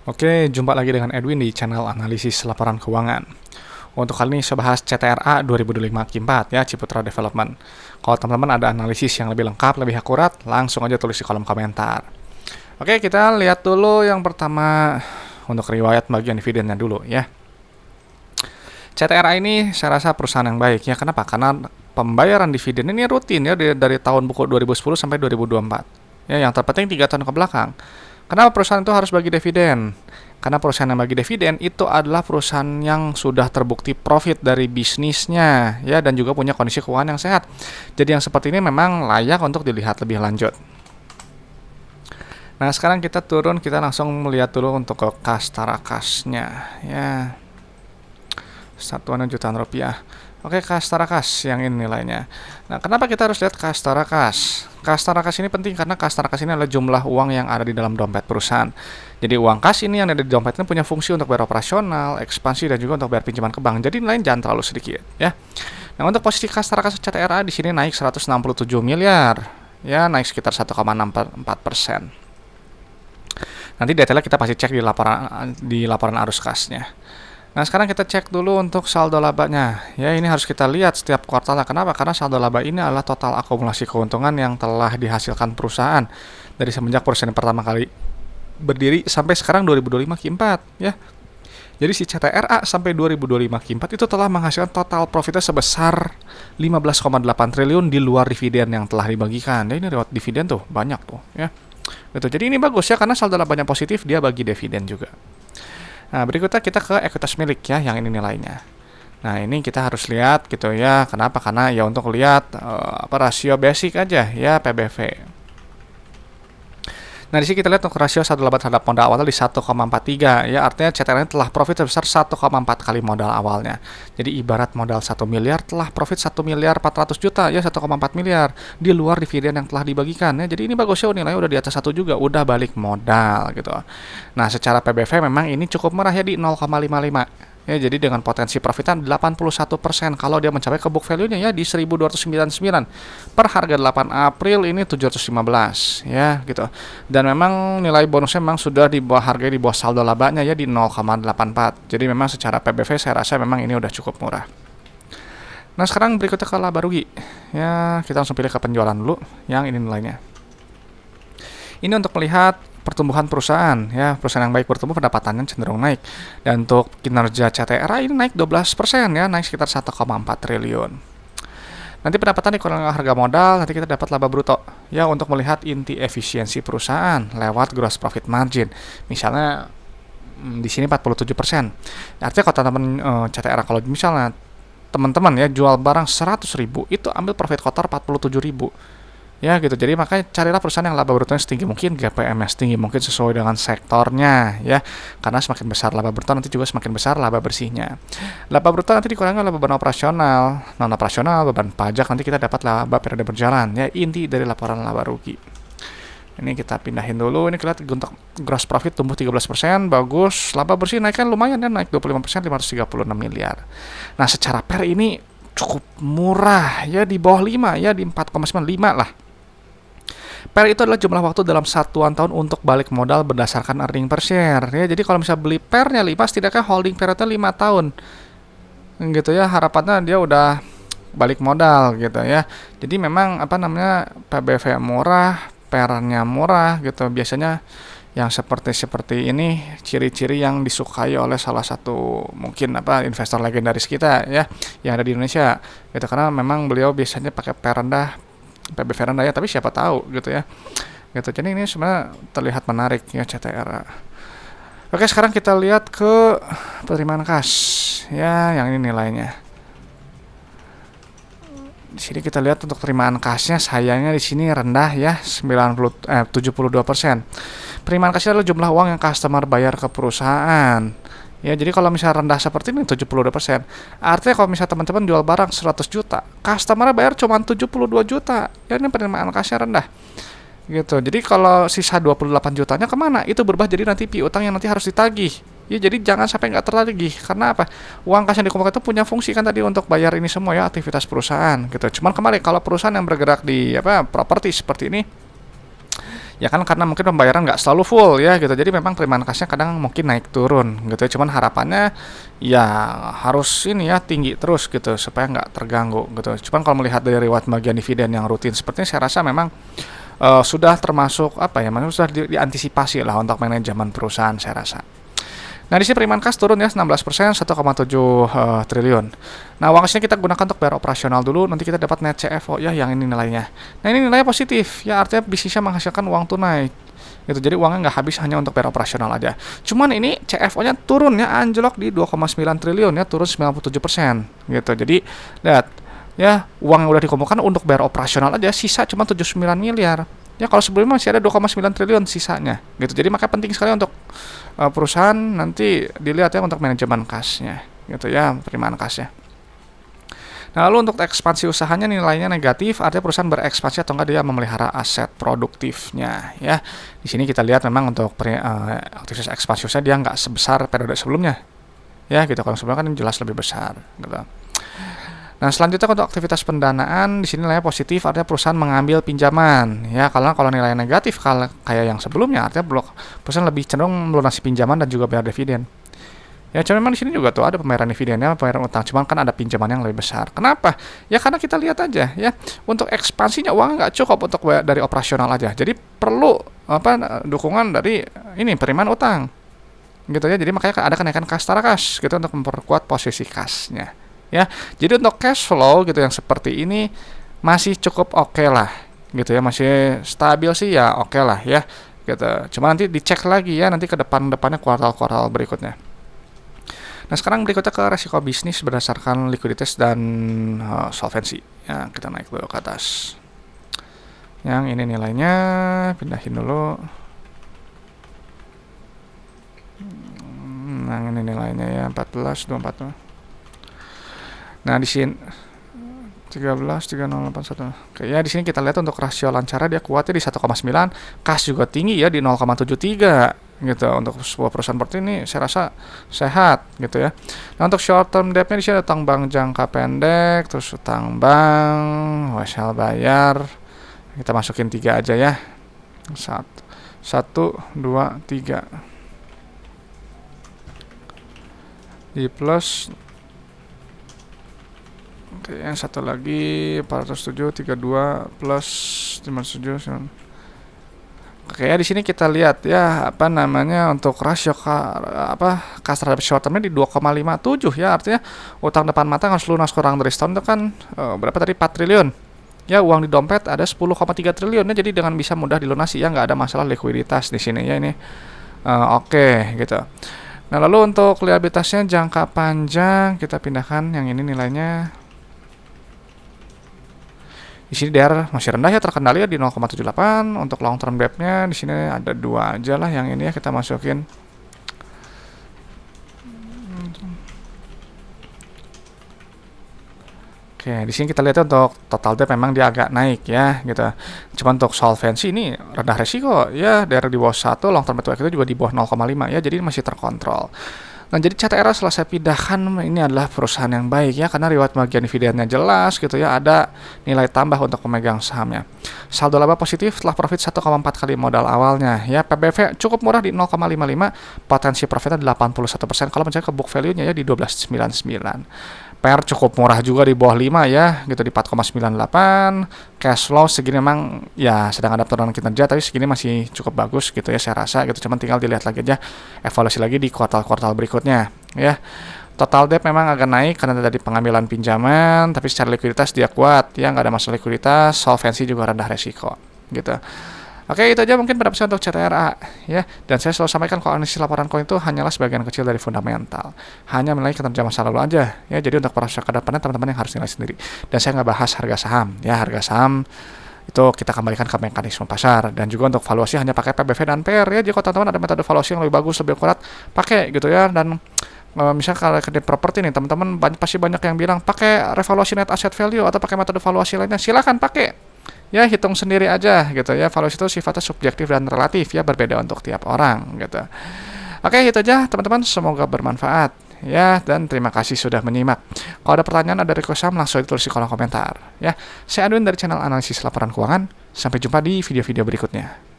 Oke, jumpa lagi dengan Edwin di channel analisis laporan keuangan. Untuk kali ini saya bahas CTRA 2025 Q4 ya, Ciputra Development. Kalau teman-teman ada analisis yang lebih lengkap, lebih akurat, langsung aja tulis di kolom komentar. Oke, kita lihat dulu yang pertama untuk riwayat bagian dividennya dulu ya. CTRA ini saya rasa perusahaan yang baik ya. Kenapa? Karena pembayaran dividen ini rutin ya dari tahun buku 2010 sampai 2024. Ya, yang terpenting 3 tahun ke belakang. Kenapa perusahaan itu harus bagi dividen? Karena perusahaan yang bagi dividen itu adalah perusahaan yang sudah terbukti profit dari bisnisnya ya, dan juga punya kondisi keuangan yang sehat. Jadi yang seperti ini memang layak untuk dilihat lebih lanjut. Nah, sekarang kita turun, kita langsung melihat dulu untuk ke kas tarakasnya ya. Satuannya jutaan rupiah. Oke, kas tarakas yang ini nilainya. Nah, kenapa kita harus lihat kas tarakas? Kas tarakas ini penting karena kas tarakas ini adalah jumlah uang yang ada di dalam dompet perusahaan. Jadi uang kas ini yang ada di dompet ini punya fungsi untuk bayar operasional, ekspansi, dan juga untuk bayar pinjaman ke bank. Jadi nilainya jangan terlalu sedikit ya. Nah, untuk posisi kas tarakas CTRA di sini naik 167 miliar. Ya, naik sekitar 1,64%. Nanti detailnya kita pasti cek di laporan arus kasnya. Nah, sekarang kita cek dulu untuk saldo labanya. Ya, ini harus kita lihat setiap kuartalnya. Kenapa? Karena saldo laba ini adalah total akumulasi keuntungan yang telah dihasilkan perusahaan dari semenjak perusahaan pertama kali berdiri sampai sekarang 2025 Q4 ya. Jadi si CTRA sampai 2025 Q4 itu telah menghasilkan total profitnya sebesar 15,8 triliun di luar dividen yang telah dibagikan. Ya, ini lewat dividen tuh banyak tuh ya. Gitu. Jadi ini bagus ya karena saldo labanya positif, dia bagi dividen juga. Nah, berikutnya kita ke ekuitas milik ya, yang ini nilainya. Nah, ini kita harus lihat gitu ya. Kenapa? Karena ya untuk lihat rasio basic aja ya, PBV. Nah, di sini kita lihat untuk rasio saldo laba terhadap modal awalnya di 1,43 ya, artinya CTRA telah profit sebesar 1,4 kali modal awalnya. Jadi ibarat modal 1 miliar telah profit 1 miliar 400 juta ya, 1,4 miliar di luar dividen yang telah dibagikan ya. Jadi ini bagus ya, nilainya udah di atas 1 juga, udah balik modal gitu. Nah, secara PBV memang ini cukup murah ya di 0,55. Ya, jadi dengan potensi profitan 81% kalau dia mencapai ke book value-nya ya di 1299 per harga 8 April ini 715 ya gitu. Dan memang nilai bonusnya memang sudah di bawah harga, di bawah saldo labanya ya di 0,84. Jadi memang secara PBV saya rasa memang ini udah cukup murah. Nah, sekarang berikutnya ke laba rugi. Ya, kita langsung pilih ke penjualan dulu yang ini nilainya. Ini untuk melihat pertumbuhan perusahaan ya, perusahaan yang baik bertumbuh pendapatannya cenderung naik, dan untuk kinerja CTRA ini naik 12% ya, naik sekitar 1,4 triliun. Nanti pendapatan dikurangi harga modal, nanti kita dapat laba bruto ya, untuk melihat inti efisiensi perusahaan lewat gross profit margin. Misalnya di sini 47%. Artinya kalau teman-teman CTRA, kalau misalnya teman-teman ya jual barang 100.000 itu ambil profit kotor 47.000. Ya gitu, jadi makanya carilah perusahaan yang laba brutonya setinggi mungkin, GPM-nya setinggi mungkin sesuai dengan sektornya ya, karena semakin besar laba bruto nanti juga semakin besar laba bersihnya. Laba bruto nanti dikurangi oleh beban operasional, non operasional, beban pajak, nanti kita dapat laba periode berjalan ya, inti dari laporan laba rugi. Ini kita pindahin dulu, ini kita lihat untuk gross profit tumbuh 13%, bagus. Laba bersih naik kan lumayan ya, naik 25%, 536 miliar. Nah, secara per ini cukup murah ya, di bawah 5 ya, di 4,95 lah. Per itu adalah jumlah waktu dalam satuan tahun untuk balik modal berdasarkan earning per share ya. Jadi kalau misalnya beli pernya 5, setidaknya holding periodnya 5 tahun gitu ya, harapannya dia udah balik modal gitu ya. Jadi memang PBV murah, pernya murah gitu. Biasanya yang seperti ini ciri-ciri yang disukai oleh salah satu mungkin investor legendaris kita ya, yang ada di Indonesia gitu, karena memang beliau biasanya pakai per rendah, PBV rendah ya, tapi siapa tahu gitu ya gitu. Jadi ini sebenarnya terlihat menarik ya CTRA. Oke, sekarang kita lihat ke penerimaan kas ya, yang ini nilainya. Di sini kita lihat untuk penerimaan kasnya sayangnya di sini rendah ya, 72%. Penerimaan kasnya adalah jumlah uang yang customer bayar ke perusahaan. Ya, jadi kalau misalnya rendah seperti ini 72%. Artinya kalau misalnya teman-teman jual barang 100 juta, customer bayar cuma 72 juta. Ya, ini penerimaan kasnya rendah. Gitu. Jadi kalau sisa 28 jutanya kemana? Itu berubah jadi nanti piutang yang nanti harus ditagih. Ya, jadi jangan sampai nggak tertagih. Karena apa? Uang kas yang dikumpulkan itu punya fungsi kan tadi untuk bayar ini semua ya, aktivitas perusahaan gitu. Cuman kembali kalau perusahaan yang bergerak di properti seperti ini, Ya kan karena mungkin pembayaran nggak selalu full ya gitu. Jadi memang penerimaan kasnya kadang mungkin naik turun gitu ya. Cuman harapannya ya harus ini ya tinggi terus gitu supaya nggak terganggu gitu. Cuman kalau melihat dari riwayat bagian dividen yang rutin sepertinya saya rasa memang sudah termasuk apa ya, maksudnya sudah diantisipasi lah untuk manajemen perusahaan saya rasa. Nah, di sini penerimaan kas turun ya 16%, 1,7 triliun. Nah, uang kasnya kita gunakan untuk bayar operasional dulu, nanti kita dapat net CFO ya yang ini nilainya. Nah, ini nilainya positif ya, artinya bisnisnya menghasilkan uang tunai. Gitu. Jadi uangnya nggak habis hanya untuk bayar operasional aja. Cuman ini CFO-nya turun ya, anjlok di 2,9 triliun ya, turun 97% gitu. Jadi lihat ya, uang yang udah dikumpulkan untuk bayar operasional aja sisa cuma 79 miliar. Ya kalau sebelumnya masih ada 2,9 triliun sisanya gitu. Jadi makanya penting sekali untuk perusahaan nanti dilihat ya untuk manajemen kasnya gitu ya, penerimaan kasnya. Nah, lalu untuk ekspansi usahanya nilainya negatif, artinya perusahaan berekspansi atau enggak dia memelihara aset produktifnya ya. Di sini kita lihat memang untuk aktivitas ekspansi usaha dia nggak sebesar periode sebelumnya. Ya gitu, kalau sebelumnya kan jelas lebih besar gitu. Nah, selanjutnya untuk aktivitas pendanaan di sini nilainya positif, artinya perusahaan mengambil pinjaman ya. Kalau nilainya negatif kayak yang sebelumnya, artinya perusahaan lebih cenderung melunasi pinjaman dan juga bayar dividen. Ya, cuma memang di sini juga tuh ada pembayaran dividennya, pembayaran utang, cuman kan ada pinjaman yang lebih besar. Kenapa? Ya karena kita lihat aja ya, untuk ekspansinya uang nggak cukup untuk dari operasional aja. Jadi perlu dukungan dari ini penerimaan utang. Gitu ya. Jadi makanya ada kenaikan kas tara kas gitu untuk memperkuat posisi kasnya. Ya. Jadi untuk cash flow gitu yang seperti ini masih cukup oke lah. Gitu ya, masih stabil sih ya oke lah ya. Gitu. Cuma nanti dicek lagi ya nanti ke depannya kuartal-kuartal berikutnya. Nah, sekarang berikutnya ke resiko bisnis berdasarkan likuiditas dan solvensi. Ya, kita naik dulu ke atas. Yang ini nilainya, pindahin dulu. Nah, ini nilainya ya 14, 24. Nah, di sini 13, 3081. Oke, ya di sini kita lihat untuk rasio lancar dia kuatnya di 1,9, kas juga tinggi ya di 0,73 gitu. Untuk sebuah perusahaan seperti ini saya rasa sehat gitu ya. Nah, untuk short term debt-nya di sini ada utang bank jangka pendek, terus utang bank, wesel bayar. Kita masukin 3 aja ya. 1 2 3. Di plus. Oke, yang satu lagi 407 32 plus 57. Oke, ya di sini kita lihat ya untuk rasio kas terhadap short termnya di 2,57 ya, artinya utang depan mata harus lunas kurang dari setahun itu kan berapa tadi 4 triliun. Ya, uang di dompet ada 10,3 triliun ya, jadi dengan bisa mudah dilunasi ya, nggak ada masalah likuiditas di sini ya ini. Oke, gitu. Nah, lalu untuk liabilitasnya jangka panjang kita pindahkan yang ini nilainya. Di sini DR masih rendah ya, terkendali ya di 0,78. Untuk long term debt-nya di sini ada 2 aja lah, yang ini ya kita masukin. Oke, di sini kita lihat untuk total debt memang dia agak naik ya gitu. Cuma untuk solvensi ini rendah resiko ya, dari di bawah 1, long term debt itu juga di bawah 0,5 ya, jadi masih terkontrol. Nah, jadi CTRA setelah saya pindahkan ini adalah perusahaan yang baik ya, karena riwayat bagian dividennya jelas gitu ya, ada nilai tambah untuk pemegang sahamnya. Saldo laba positif setelah profit 1,4 kali modal awalnya ya. PBV cukup murah di 0,55, potensi profitnya 81%. Kalau mencari ke book value-nya ya di 12,99. PR cukup murah juga di bawah 5 ya, gitu di 4,98. Cash flow segini memang ya sedang ada penurunan kinerja, tapi segini masih cukup bagus gitu ya saya rasa gitu. Cuman tinggal dilihat lagi aja, evaluasi lagi di kuartal-kuartal berikutnya ya. Total debt memang agak naik karena tadi pengambilan pinjaman, tapi secara likuiditas dia kuat ya, nggak ada masalah likuiditas, solvensi juga rendah resiko gitu. Oke, itu aja mungkin pendapat saya untuk CTRA ya. Dan saya selalu sampaikan kalau analisis laporan koin itu hanyalah sebagian kecil dari fundamental. Hanya menilai kinerja masa lalu aja ya. Jadi untuk prospek ke depannya teman-teman yang harus nilai sendiri. Dan saya nggak bahas harga saham ya. Harga saham itu kita kembalikan ke mekanisme pasar, dan juga untuk valuasi hanya pakai PBV dan PR ya. Jika teman-teman ada metode valuasi yang lebih bagus, lebih akurat, pakai gitu ya. Dan misalnya kalau ke properti nih teman-teman pasti banyak yang bilang pakai revaluasi net asset value atau pakai metode valuasi lainnya, silakan pakai. Ya, hitung sendiri aja gitu ya. Valuasi itu sifatnya subjektif dan relatif ya, berbeda untuk tiap orang gitu. Oke, itu aja teman-teman, semoga bermanfaat ya, dan terima kasih sudah menyimak. Kalau ada pertanyaan, ada request saham, langsung ditulis di kolom komentar ya. Saya Adwin dari channel analisis laporan keuangan. Sampai jumpa di video-video berikutnya.